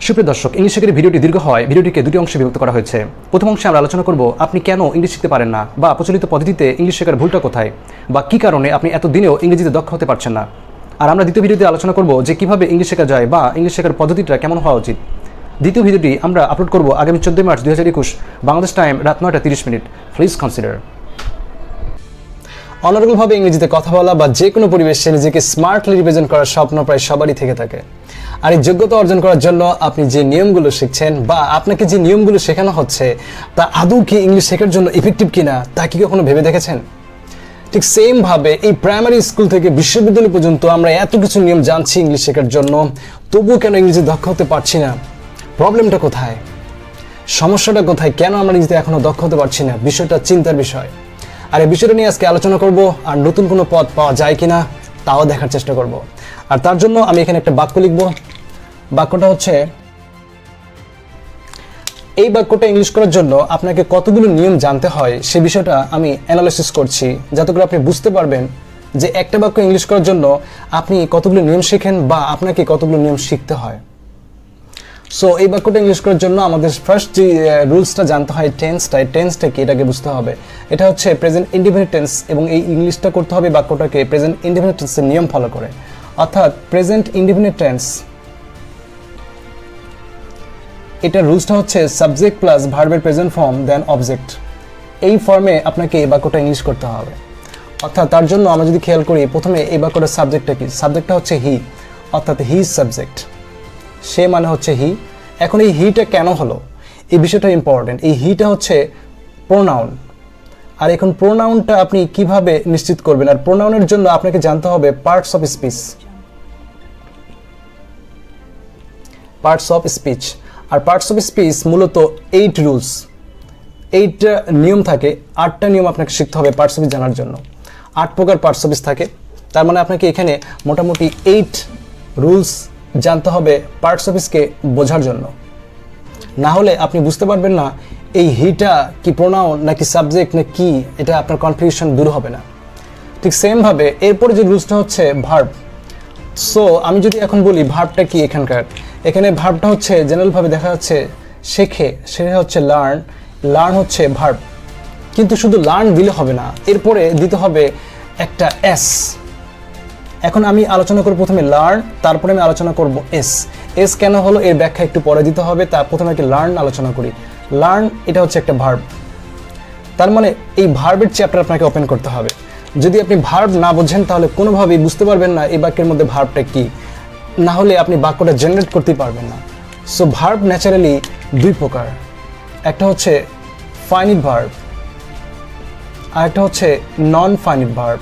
সুপ্রিয় দর্শক, ইংলিশ শেখার ভিডিওটি দীর্ঘ হয় ভিডিওটিকে দুটি অংশে বিভক্ত করা হয়েছে। প্রথম অংশে আমরা আলোচনা করব আপনি কেন ইংলিশ শিখতে পারেন না, বা প্রচলিত পদ্ধতিতে ইংলিশ শেখার ভুলটা কোথায়, বা কী কারণে আপনি এত দিনেও ইংরেজিতে দক্ষ হতে পারছেন না। আর আমরা দ্বিতীয় ভিডিওতে আলোচনা করব যে কীভাবে ইংলিশ শেখা যায় বা ইংলিশ শেখার পদ্ধতিটা কেমন হওয়া উচিত। দ্বিতীয় ভিডিওটি আমরা আপলোড করব আগামী 14 মার্চ 2021 বাংলাদেশ টাইম রাত 9:30। Please consider. অনারেবলভাবে ইংরেজিতে কথা বলা বা যে কোনো পরিবেশে নিজেকে স্মার্টলি রিপ্রেজেন্ট করার স্বপ্ন প্রায় সবারই থেকে থাকে। আর এই যোগ্যতা অর্জন করার জন্য আপনি যে নিয়মগুলো শিখছেন বা আপনাকে যে নিয়মগুলো শেখানো হচ্ছে তা আদৌ কি ইংলিশ শেখার জন্য ইফেক্টিভ কিনা তা কি কখনো ভেবে দেখেছেন? ঠিক সেমভাবে এই প্রাইমারি স্কুল থেকে বিশ্ববিদ্যালয় পর্যন্ত আমরা এত কিছু নিয়ম জানছি ইংলিশ শেখার জন্য, তবুও কেন ইংরেজি দক্ষ হতে পারছি না? প্রবলেমটা কোথায়? সমস্যাটা কোথায়? কেন আমরা ইংরেজিতে এখনো দক্ষ হতে পারছি না? বিষয়টা চিন্তার বিষয়। আর এই বিষয়টা নিয়ে আজকে আলোচনা করব, আর নতুন কোনো পথ পাওয়া যায় কিনা তাও দেখার চেষ্টা করব। আর তার জন্য আমি এখানে একটা বাক্য লিখব। বাক্যটা হচ্ছে, এই বাক্যটা ইংলিশ করার জন্য আপনাকে কতগুলো নিয়ম জানতে হয় সে বিষয়টা আমি অ্যানালাইসিস করছি, যাতে করে আপনি বুঝতে পারবেন যে একটা বাক্য ইংলিশ করার জন্য আপনি কতগুলো নিয়ম শিখেন বা আপনাকে কতগুলো নিয়ম শিখতে হয়। সো এই বাক্যটা ইংলিশ করার জন্য আমাদের ফার্স্ট যে রুলসটা জানতে হয়, টেন্সটা কি এটাকে বুঝতে হবে। এটা হচ্ছে প্রেজেন্ট ইনডিফিনিট টেন্স, এবং এই ইংলিশটা করতে হবে বাক্যটাকে প্রেজেন্ট ইনডিফিনিট টেন্সের নিয়ম ফলো করে। অর্থাৎ প্রেজেন্ট ইনডিফিনিট টেন্স, এটা রুলসটা হচ্ছে সাবজেক্ট প্লাস ভার্বের প্রেজেন্ট ফর্ম দেন অবজেক্ট। এই ফর্মে আপনাকে এই বাক্যটা ইংলিশ করতে হবে। অর্থাৎ তার জন্য আমরা যদি খেয়াল করি, প্রথমে এই বাক্যটার সাবজেক্টটা কি? সাবজেক্টটা হচ্ছে হি, অর্থাৎ হি সাবজেক্ট, সে মানে হচ্ছে হি। এখন এই হিটা কেন হলো, এই বিষয়টা ইম্পর্টেন্ট। এই হিটা হচ্ছে প্রোনাউন। আর এখন প্রোনাউনটা আপনি কিভাবে নিশ্চিত করবেন? আর প্রোনাউনের জন্য আপনাকে জানতে হবে পার্টস অফ স্পিচ। আর পার্টস অফ স্পিচ মূলত 8 রুলস, 8টা নিয়ম থাকে। 8টা নিয়ম আপনাকে শিখতে হবে পার্টস অফ স্পিচ জানার জন্য। 8 প্রকার পার্টস অফ স্পিচ থাকে। তার মানে আপনাকে এখানে মোটামুটি 8 রুলস জানতে হবে পার্টস অফ স্পিচকে বোঝার জন্য। না হলে আপনি বুঝতে পারবেন না এই হিটা কি প্রোনাউন নাকি সাবজেক্ট না কি, এটা আপনার কনফিউশন দূর হবে না। ঠিক সেমভাবে এরপরে যে রুলসটা হচ্ছে ভার্ব। সো আমি যদি এখন বলি ভার্বটা কি, এখানে ভার্বটা হচ্ছে জেনারেলভাবে দেখা যাচ্ছে শেখে, সেটা হচ্ছে লার্ন হচ্ছে ভার্ব। কিন্তু শুধু লার্ন দিলে হবে না, এরপরে দিতে হবে একটা এস। এখন আমি আলোচনা করব প্রথমে লার্ন, তারপরে আমি আলোচনা করব এস কেন হলো এর ব্যাখ্যা একটু পরে দিতে হবে। তার প্রথমে একটা লার্ন আলোচনা করি। লার্ন এটা হচ্ছে একটা ভার্ব। তার মানে এই ভার্বের চ্যাপ্টার আপনাকে ওপেন করতে হবে। যদি আপনি ভার্ব না বোঝেন তাহলে কোনোভাবেই বুঝতে পারবেন না এই বাক্যের মধ্যে ভার্বটা কি, না হলে আপনি বাক্যটা জেনারেট করতেই পারবেন না। সো ভার্ব ন্যাচারালি 2 প্রকার, একটা হচ্ছে ফাইনিট ভার্ব আর একটা হচ্ছে নন ফাইনিট ভার্ব।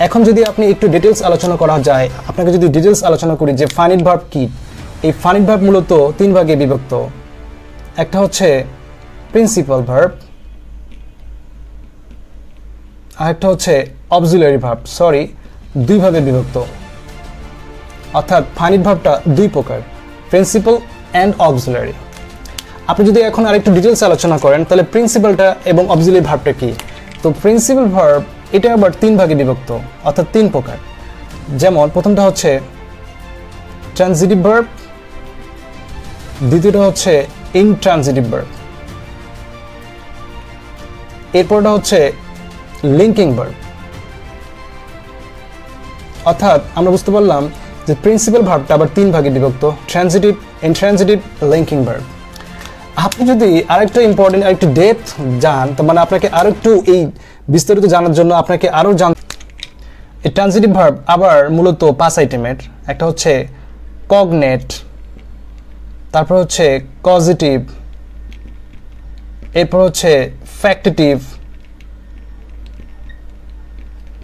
এখন যদি আপনি একটু ডিটেলস আলোচনা করা যায়, আপনাকে যদি ডিটেলস আলোচনা করি যে ফাইনিট ভার্ব কি, এই ফাইনিট ভার্ব মূলত 3 ভাগে বিভক্ত। একটা হচ্ছে প্রিন্সিপাল ভার্ব, আর একটা হচ্ছে অক্সিলারি ভার্ব। 2 ভাবে বিভক্ত। অর্থাৎ ফাইনিট ভার্বটা 2 প্রকার, প্রিন্সিপাল অ্যান্ড অক্সিলারি। আপনি যদি এখন আরেকটু ডিটেলস আলোচনা করেন তাহলে প্রিন্সিপালটা এবং অক্সিলারি ভার্বটা কি? তো প্রিন্সিপাল ভার্ব এটা আবার 3 ভাগে বিভক্ত, অর্থাৎ 3 প্রকার। যেমন প্রথমটা হচ্ছে ট্রানজিটিভ ভার্ব, দ্বিতীয়টা হচ্ছে ইনট্রানজিটিভ ভার্ব, এরপরটা হচ্ছে লিঙ্কিং ভার্ব। অর্থাৎ আমরা বুঝতে পারলাম যে প্রিন্সিপাল ভার্বটা আবার 3 ভাগে বিভক্ত, ট্রানজিটিভ, ইনট্রানজিটিভ, লিঙ্কিং ভার্ব। আপনি যদি আরেকটু ইম্পর্টেন্ট আরেকটু ডেপথ জান, তার মানে আপনাকে আরেকটু এই বিস্তারিত জানার জন্য আপনাকে আরও এই ট্রানজিটিভ ভার্ব আবার মূলত 5 আইটেমের। একটা হচ্ছে কগনেট, তারপর হচ্ছে কজিটিভ, এরপর হচ্ছে ফ্যাক্টিটিভ,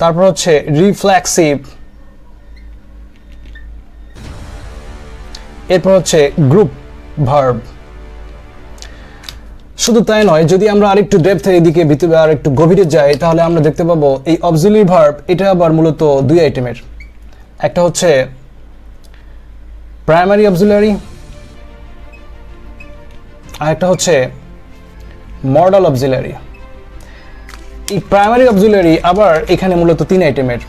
তারপর হচ্ছে রিফ্লেক্সিভ, এরপর হচ্ছে গ্রুপ ভার্ব। শুধু তাই নয়, যদি আমরা আরেকটু ডেপথের এদিকে ভিতরে আর একটু গভীরে যাই তাহলে আমরা দেখতে পাবো এই অক্সিলারি ভার্ব এটা আবার মূলত 2 আইটেমের। একটা হচ্ছে প্রাইমারি অক্সিলারি, আর একটা হচ্ছে মডাল অক্সিলারি। এই প্রাইমারি অক্সিলারি আবার এখানে মূলত 3 আইটেমের।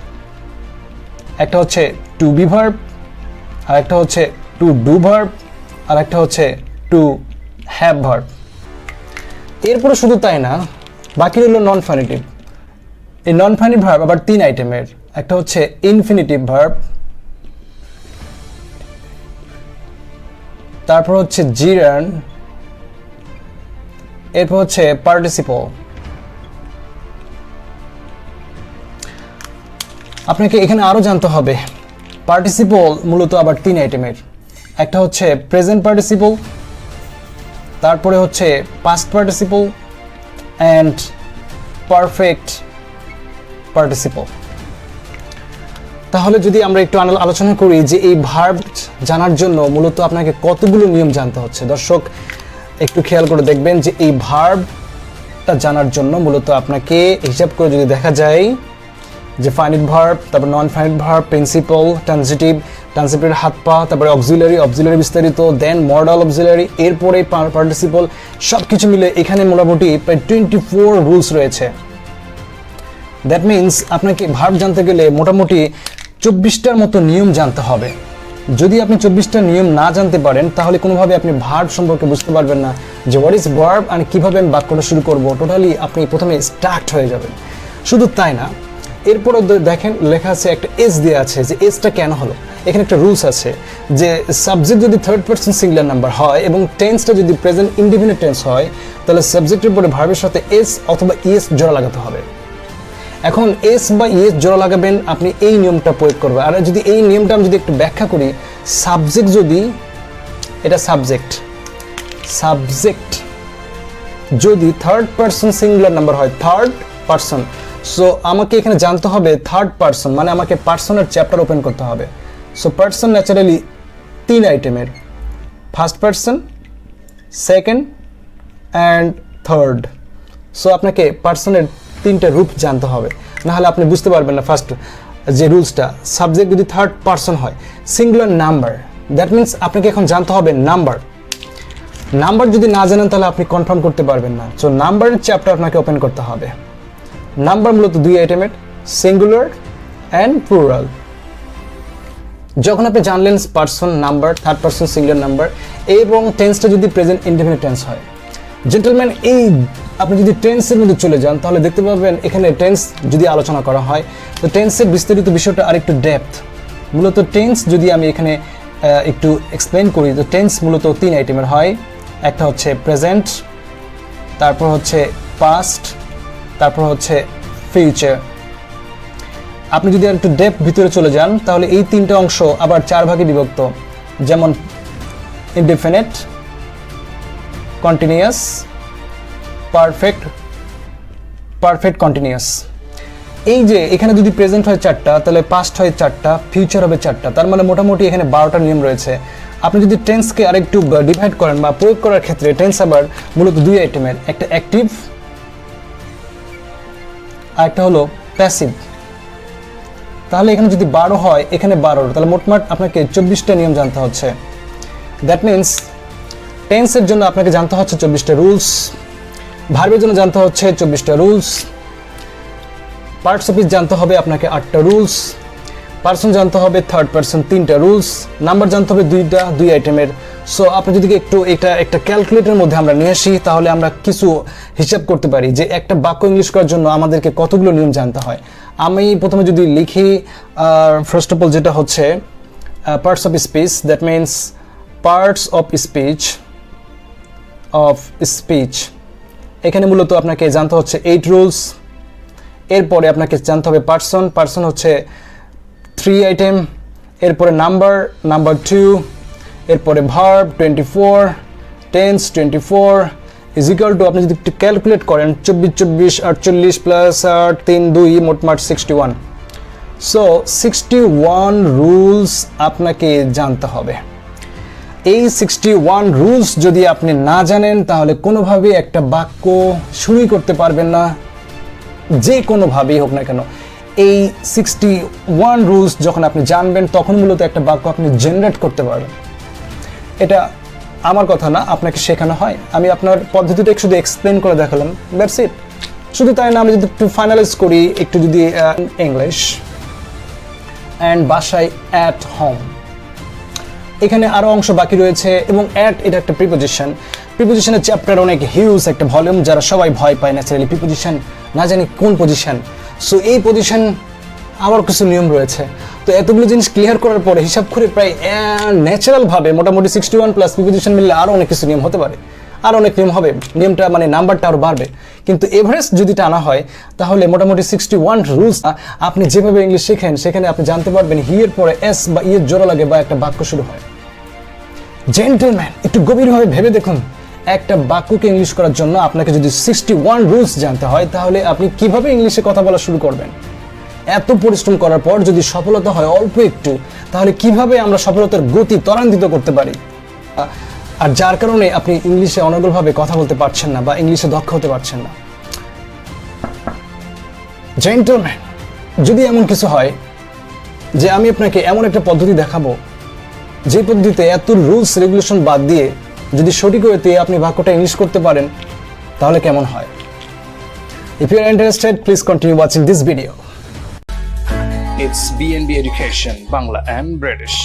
একটা হচ্ছে টু বি ভার্ব, আর একটা হচ্ছে টু ডু ভার্ব, আর একটা হচ্ছে টু হ্যাভ ভার্ব। এরপরে শুধু তাই না, বাকি হলো নন ফাইনিটিভ। এই নন ফাইনিটিভ ভার্ব আবার 3 আইটেমের। একটা হচ্ছে ইনফিনিটিভ ভার্ব, তারপর হচ্ছে জিরার্ন, এরপর হচ্ছে পার্টিসিপল। আপনাকে এখানে আরো জানতে হবে পার্টিসিপল মূলত আবার 3 আইটেমের। একটা হচ্ছে প্রেজেন্ট পার্টিসিপল, তারপরে হচ্ছে past participle and perfect participle. তাহলে যদি আমরা একটু আলোচনা করি যে এই ভার্ব জানার জন্য মূলত আপনাকে কতগুলো নিয়ম জানতে হচ্ছে। দর্শক একটু খেয়াল করে দেখবেন যে এই ভার্বটা জানার জন্য মূলত আপনাকে হিসাব করে যদি দেখা যায় যে ফাইনিট ভার্ব, তারপর non finite verb, principal, transitive, ট্রানজিটিভের হাত পা, তারপরে অক্সিলারি বিস্তারিত, দেন মডাল অক্সিলারি, এরপরে পার্টিসিপল, সব কিছু মিলে এখানে মোটামুটি প্রায় 24 রুলস রয়েছে। দ্যাট মিনস আপনাকে ভার্ব জানতে গেলে মোটামুটি 24টার মতো নিয়ম জানতে হবে। যদি আপনি 24টা নিয়ম না জানতে পারেন তাহলে কোনোভাবে আপনি ভার্ব সম্পর্কে বুঝতে পারবেন না যে হোয়াট ইজ ভার্ব আর কীভাবে আমি বাক্যটা শুরু করব। টোটালি আপনি প্রথমে স্টার্ট হয়ে যাবেন। শুধু তাই না, এরপরে দেখেন লেখা আছে একটা এস দেওয়া আছে যে এসটা কেন হলো। এখানে একটা রুলস আছে যে সাবজেক্ট যদি থার্ড পারসন সিঙ্গুলার নাম্বার হয় এবং টেন্সটা যদি প্রেজেন্ট ইনডিফিনিট টেন্স হয় তাহলে সাবজেক্টের পরে ভার্বের সাথে এস অথবা ইএস জোড়া লাগাতে হবে। এখন এস বা ইএস জোড়া লাগাবেন, আপনি এই নিয়মটা প্রয়োগ করবেন। আর যদি এই নিয়মটা আমি যদি একটু ব্যাখ্যা করি, সাবজেক্ট যদি এটা সাবজেক্ট যদি থার্ড পারসন সিঙ্গুলার নাম্বার হয়, থার্ড পারসন, সো আমাকে এখানে জানতে হবে থার্ড পারসন মানে আমাকে পার্সনের চ্যাপ্টার ওপেন করতে হবে। সো পারসন ন্যাচারালি 3 আইটেমের, first person, second and third. So আপনাকে পার্সনের 3টে রূপ জানতে হবে, নাহলে আপনি বুঝতে পারবেন না। ফার্স্ট যে রুলসটা, সাবজেক্ট যদি থার্ড পারসন হয়, সিঙ্গুলার নাম্বার, দ্যাট মিনস আপনাকে এখন জানতে হবে নাম্বার যদি না জানেন তাহলে আপনি কনফার্ম করতে পারবেন না। সো নাম্বারের চ্যাপ্টার আপনাকে ওপেন করতে হবে। নাম্বার মূলত 2 আইটেমের, সিঙ্গুলার অ্যান্ড প্লুরাল। যখন আপনি জানলেন person number, third person singular number এবং টেন্সটা যদি প্রেজেন্ট ইনডিফিনিট টেন্স হয়, জেন্টলম্যান এই আপনি যদি টেন্সের মধ্যে চলে যান তাহলে দেখতে পাবেন এখানে টেন্স যদি আলোচনা করা হয় তো টেন্সের বিস্তারিত বিষয়টা আরেকটু ডেপথ। মূলত টেন্স যদি আমি এখানে একটু এক্সপ্লেন করি তো টেন্স মূলত 3 আইটেমের হয়। একটা হচ্ছে প্রেজেন্ট, তারপর হচ্ছে পাস্ট, তারপর হচ্ছে ফিউচার। আপনি যদি একটু ডেপথ ভিতরে চলে যান তাহলে এই 3টে অংশ আবার 4 ভাগে বিভক্ত, যেমন ইনডিফিনিট, কন্টিনিউয়াস, পারফেক্ট কন্টিনিউয়াস। এই যে এখানে যদি প্রেজেন্ট হয় 4টা, তাহলে পাস্ট হয় 4টা, ফিউচার হবে 4টা, তার মানে মোটামুটি এখানে 12টা নিয়ম রয়েছে। আপনি যদি টেন্সকে আরেকটু ডিভাইড করেন বা প্রয়োগ করার ক্ষেত্রে টেন্স আবার মূলত 2 আইটেমের, একটা অ্যাক্টিভ আর একটা হলো প্যাসিভ। তাহলে এখানে যদি 12 হয়, এখানে 12, তাহলে মোটমাট আপনাকে 24টা নিয়ম জানতে হচ্ছে। দ্যাট মিনস টেন্সের জন্য আপনাকে জানতে হচ্ছে 24টা রুলস, ভার্বের জন্য জানতে হচ্ছে 24টা রুলস, পার্টস অফ স্পিচ জানতে হবে আপনাকে 8টা রুলস, পারসন জানতে হবে থার্ড পারসন 3টা রুলস, নাম্বার জানতে হবে 2 আইটেমের। সো আপনি যদি একটু এটা একটা ক্যালকুলেটরের মধ্যে আমরা নিয়ে আসি তাহলে আমরা কিছু হিসাব করতে পারি যে একটা বাক্য ইংলিশ করার জন্য আমাদেরকে কতগুলো নিয়ম জানতে হয়। আমি প্রথমে যদি লিখি, ফার্স্ট অফ অল যেটা হচ্ছে parts of speech, that means parts of speech. এখানে মূলত আপনাকে জানতে হচ্ছে 8 রুলস। এরপরে আপনাকে জানতে হবে পার্সন হচ্ছে 3 আইটেম, এরপরে নাম্বার 2, এরপরে verb 24, tense 24 is equal to, আপনি যদি একটু ক্যালকুলেট করেন 24 48 প্লাস 8 3 2 মোটমাট 61। সো 61 রুলস আপনাকে জানতে হবে। এই 61 রুলস যদি আপনি না জানেন তাহলে কোনোভাবে একটা বাক্য শুরুই করতে পারবেন না, যে কোনোভাবেই হোক না কেন। এই 61 রুলস যখন আপনি জানবেন তখন মূলত একটা বাক্য আপনি জেনারেট করতে পারবেন। এটা আমার কথা না, আপনাকে শেখানো হয়। আমি আপনার পদ্ধতিটা শুধু এক্সপ্লেন করে দেখালাম, দ্যাটস ইট। শুধু তাই না, আমি যদি একটু ফাইনালাইজ করি, একটু যদি ইংলিশ অ্যান্ড বাসায় অ্যাট হোম, এখানে আরও অংশ বাকি রয়েছে এবং অ্যাট এটা একটা প্রিপোজিশন। প্রিপোজিশনের চ্যাপ্টার অনেক হিউজ একটা ভলিউম, যারা সবাই ভয় পায় ন্যাচারালি প্রিপোজিশন না জানি কোন পজিশন। সো এই পজিশন আবার কিছু নিয়ম রয়েছে। তো এতগুলো জিনিস ক্লিয়ার করার পরে হিসাব করে প্রায় ন্যাচারালভাবে মোটামুটি 61 প্লাস প্রিপোজিশন মিললে আরও অনেক কিছু নিয়ম হতে পারে, আর অনেক নিয়ম হবে, নিয়মটা মানে নাম্বারটা আরও বাড়বে। কিন্তু এভারেস্ট যদি টানা হয় তাহলে মোটামুটি 61 রুলস আপনি যেভাবে ইংলিশ শেখেন সেখানে আপনি জানতে পারবেন হি এর পরে এস বা ইয়ের জোড়া লাগে বা একটা বাক্য শুরু হয়। জেন্টলম্যান, একটু গভীরভাবে ভেবে দেখুন, একটা বাক্যকে ইংলিশ করার জন্য আপনাকে যদি 61 রুলস জানতে হয় তাহলে আপনি কিভাবে ইংলিশে কথা বলা শুরু করবেন? এত পরিশ্রম করার পর যদি সফলতা হয় অল্প একটু, তাহলে কিভাবে আমরা সফলতার গতি ত্বরান্বিত করতে পারি? আর যার কারণে আপনি ইংলিশে অনর্গলভাবে কথা বলতে পারছেন না বা ইংলিশে দক্ষ হতে পারছেন না। জেন্টলম্যান, যদি এমন কিছু হয় যে আমি আপনাকে এমন একটা পদ্ধতি দেখাবো যে পদ্ধতিতে এত রুলস রেগুলেশন বাদ দিয়ে যদি সঠিক ওয়েতে আপনি বাক্যটা ইংলিশ করতে পারেন তাহলে কেমন হয়? If you are interested, please continue watching this video. It's BNB Education, Bangla and British.